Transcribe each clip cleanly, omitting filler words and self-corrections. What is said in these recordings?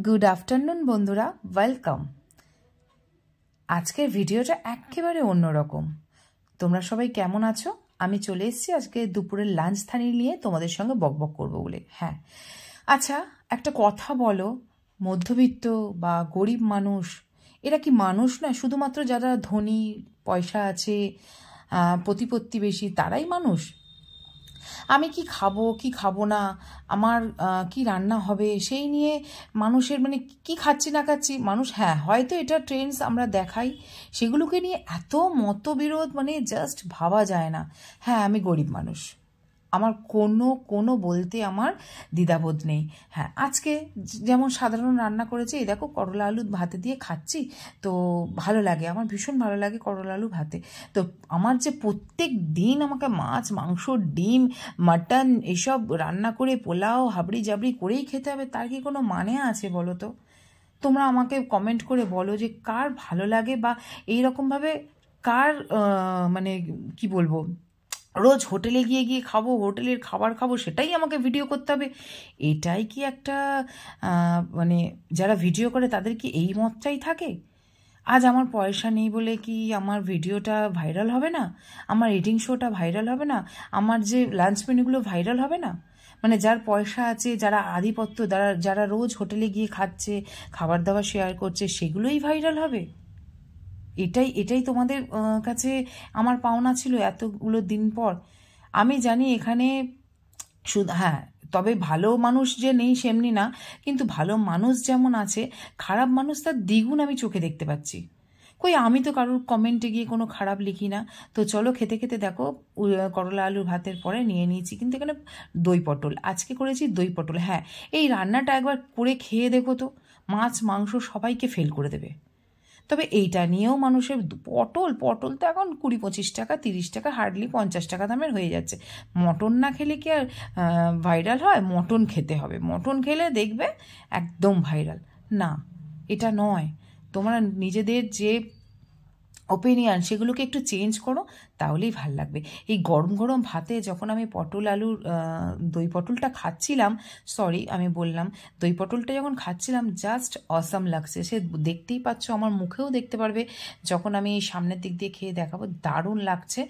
Good afternoon বন্ধুরা, welcome. আজকের ভিডিওটা একেবারে অন্যরকম। তোমরা সবাই কেমন আছো? আমি চলে এসেছি আজকে দুপুরের লাঞ্চ থালি নিয়ে তোমাদের সঙ্গে বকবক করবো বলে। হ্যাঁ, আচ্ছা একটা কথা বলো, মধ্যবিত্ত বা গরিব মানুষ এরা কি মানুষ নয়? শুধুমাত্র যারা ধনী, পয়সা আছে, প্রতিপত্তি বেশি তারাই মানুষ? আমি কি খাবো কি খাবো না, আমার কি রান্না হবে সেই নিয়ে মানুষের মানে কি খাচ্ছি না খাচ্ছি মানুষ, হ্যাঁ হয়তো এটা ট্রেন্ডস আমরা দেখাই, সেগুলোকে নিয়ে এত মতবিরোধ মানে জাস্ট ভাবা যায় না। হ্যাঁ আমি গরিব মানুষ, আমার কোনো বলতে আমার দ্বিধাবোধ নেই। হ্যাঁ আজকে যেমন সাধারণ রান্না করেছি, এই দেখো করলা আলু ভাতে দিয়ে খাচ্ছি, তো ভালো লাগে, আমার ভীষণ ভালো লাগে করলা আলু ভাতে। তো আমার যে প্রত্যেক দিন আমাকে মাছ, মাংস, ডিম, মাটন এইসব রান্না করে পোলাও হাবড়ি জাবড়ি করেই খেতে হবে, তার কি কোনো মানে আছে বলো তো? তোমরা আমাকে কমেন্ট করে বলো যে কার ভালো লাগে, বা এইরকমভাবে কার মানে কি বলবো, রোজ হোটেলে গিয়ে গিয়ে খাবো, হোটেলের খাবার খাবো, সেটাই আমাকে ভিডিও করতে হবে। এটাই কি একটা মানে যারা ভিডিও করে তাদের কি এই মতটাই থাকে? আজ আমার পয়সা নেই বলে কি আমার ভিডিওটা ভাইরাল হবে না? আমার রেটিং শোটা ভাইরাল হবে না? আমার যে লাঞ্চ মেনুগুলো ভাইরাল হবে না? মানে যার পয়সা আছে, যারা আধিপত্য, যারা রোজ হোটেলে গিয়ে খাচ্ছে, খাবার দাবার শেয়ার করছে, সেগুলোই ভাইরাল হবে? এটাই তোমাদের কাছে আমার পাওনা ছিল এতগুলো দিন পর। আমি জানি এখানে শুধু, হ্যাঁ তবে ভালো মানুষ যে নেই সেমনি না, কিন্তু ভালো মানুষ যেমন আছে, খারাপ মানুষ তার দ্বিগুণ আমি চোখে দেখতে পাচ্ছি। কই আমি তো কারোর কমেন্টে গিয়ে কোনো খারাপ লিখি না। তো চলো খেতে খেতে দেখো করলা আলুর ভাতের পরে নিয়ে নিয়েছি কিন্তু এখানে দই পটল, আজকে করেছি দই পটল। হ্যাঁ এই রান্নাটা একবার করে খেয়ে দেখো তো, মাছ মাংস সবাইকে ফেল করে দেবে। তবে এইটা নিয়েও মানুষের পটল তো এখন 20-25 টাকা, 30 টাকা, হার্ডলি 50 টাকা দামের হয়ে যাচ্ছে। মটন না খেলে কি আর ভাইরাল হয়? মটন খেতে হবে, মটন খেলে দেখবে একদম ভাইরাল। না, এটা নয়। তোমরা নিজেদের যে ওপিনিয়ন সেগুলোকে একটু চেঞ্জ করো, তাহলেই ভাল লাগবে। এই গরম গরম ভাতে যখন আমি পটল আলুর দই পটলটা খাচ্ছিলাম, সরি আমি বললাম দই পটলটা যখন খাচ্ছিলাম, জাস্ট অসাম লাগছে। সে দেখতেই পাচ্ছ, আমার মুখেও দেখতে পারবে যখন আমি সামনের দিক দিয়ে খেয়ে দেখাবো, দারুণ লাগছে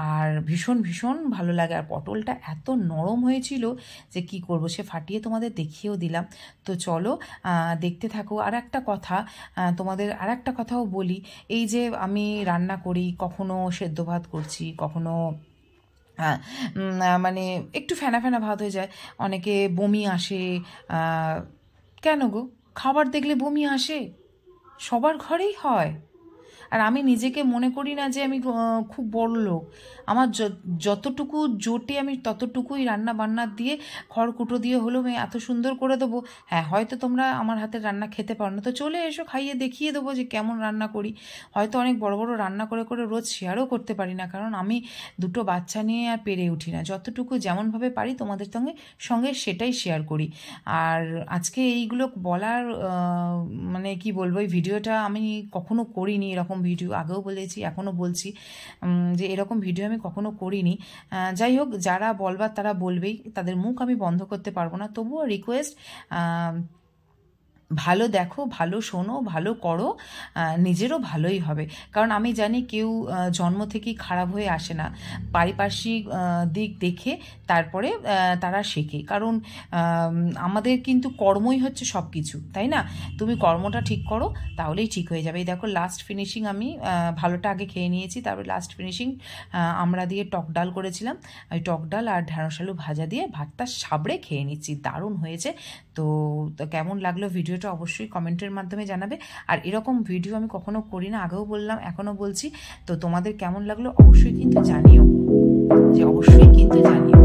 আর ভীষণ ভীষণ ভালো লাগে। আর পটলটা এত নরম হয়েছিল যে কি করব, সে ফাটিয়ে তোমাদের দেখিয়েও দিলাম। তো চলো দেখতে থাকো। আর একটা কথা তোমাদের, আর একটা কথাও বলি, এই যে আমি রান্না করি, কখনো সেদ্ধ ভাত করছি, কখনো মানে একটু ফেনা ফেনা ভাত হয়ে যায়, অনেকে বমি আসে। কেন গো, খাবার দেখলে বমি আসে? সবার ঘরেই হয়। আর আমি নিজেকে মনে করি না যে আমি খুব বড় লোক। আমার যতটুকু জোটে আমি ততটুকুই রান্না বান্না দিয়ে, খড়কুটো দিয়ে হলেও আমি এত সুন্দর করে দেবো। হ্যাঁ হয়তো তোমরা আমার হাতের রান্না খেতে পারো না, তো চলে এসো, খাইয়ে দেখিয়ে দেবো যে কেমন রান্না করি। হয়তো অনেক বড় বড় রান্না করে করে রোজ শেয়ারও করতে পারি না, কারণ আমি দুটো বাচ্চা নিয়ে আর পেরে উঠি না। যতটুকু যেমনভাবে পারি তোমাদের সঙ্গে সেটাই শেয়ার করি। আর আজকে এইগুলো বলার মানে কি বলবো, এই ভিডিওটা আমি কখনো করিনি, এরকম ভিডিও আগেও বলেছি এখনও বলছি যে এরকম ভিডিও আমি কখনো করিনি। যাই হোক, যারা বলবার তারা বলবেই, তাদের মুখ আমি বন্ধ করতে পারবো না। তবুও রিকোয়েস্ট, ভালো দেখো, ভালো শোনো, ভালো করো, নিজেরও ভালোই হবে। কারণ আমি জানি কেউ জন্ম থেকেই খারাপ হয়ে আসে না, পারিপার্শ্বিক দিক দেখে তারপরে তারা শেখে। কারণ আমাদের কিন্তু কর্মই হচ্ছে সব কিছু, তাই না? তুমি কর্মটা ঠিক করো, তাহলেই ঠিক হয়ে যাবে। এই দেখো লাস্ট ফিনিশিং, আমি ভালোটা আগে খেয়ে নিয়েছি, তারপরে লাস্ট ফিনিশিং আমরা দিয়ে টক ডাল করেছিলাম, ওই টক ডাল আর ঢ্যাঁড়স আলু ভাজা দিয়ে ভাতটা সাবড়ে খেয়ে নিচ্ছি, দারুণ হয়েছে। তো কেমন লাগলো ভিডিওটা অবশ্যই কমেন্টের মাধ্যমে জানাবে। আর এরকম ভিডিও আমি কখনো করি না, আগেও বললাম এখনও বলছি। তো তোমাদের কেমন লাগলো অবশ্যই কিন্তু জানিও, যে অবশ্যই কিন্তু জানিও।